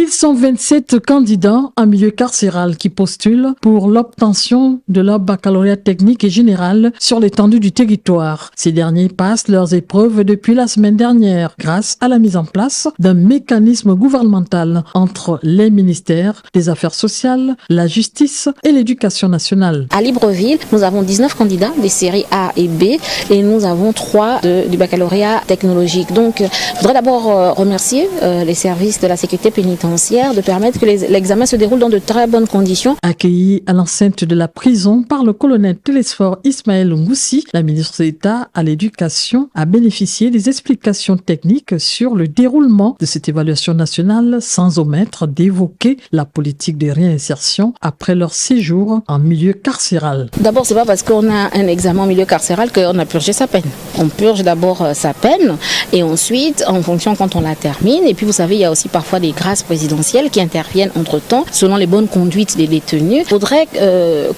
Ils sont 27 candidats en milieu carcéral qui postulent pour l'obtention de leur baccalauréat technique et général sur l'étendue du territoire. Ces derniers passent leurs épreuves depuis la semaine dernière grâce à la mise en place d'un mécanisme gouvernemental entre les ministères des Affaires sociales, la justice et l'éducation nationale. À Libreville, nous avons 19 candidats des séries A et B et nous avons 3 du baccalauréat technologique. Donc, je voudrais d'abord remercier les services de la sécurité pénitentiaire de permettre que l'examen se déroule dans de très bonnes conditions. Accueillie à l'enceinte de la prison par le colonel Télésphore Ismaël Ngoussi, la ministre d'État à l'Éducation a bénéficié des explications techniques sur le déroulement de cette évaluation nationale sans omettre d'évoquer la politique de réinsertion après leur séjour en milieu carcéral. D'abord, c'est pas parce qu'on a un examen en milieu carcéral qu'on a purgé sa peine. On purge d'abord sa peine et ensuite, en fonction quand on la termine, et puis vous savez, il y a aussi parfois des grâces présidentielles qui interviennent entre-temps selon les bonnes conduites des détenus. Il faudrait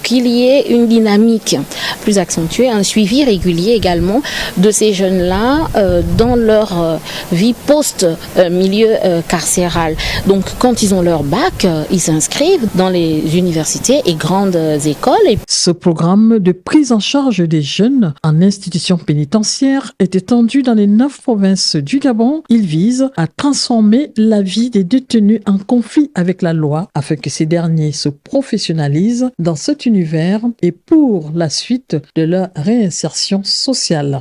qu'il y ait une dynamique plus accentuée, un suivi régulier également de ces jeunes-là dans leur vie post-milieu carcéral. Donc quand ils ont leur bac, ils s'inscrivent dans les universités et grandes écoles. Ce programme de prise en charge des jeunes en institution pénitentiaire est étendu dans les 9 provinces du Gabon. Il vise à transformer la vie des détenus en conflit avec la loi afin que ces derniers se professionnalisent dans cet univers et pour la suite de leur réinsertion sociale.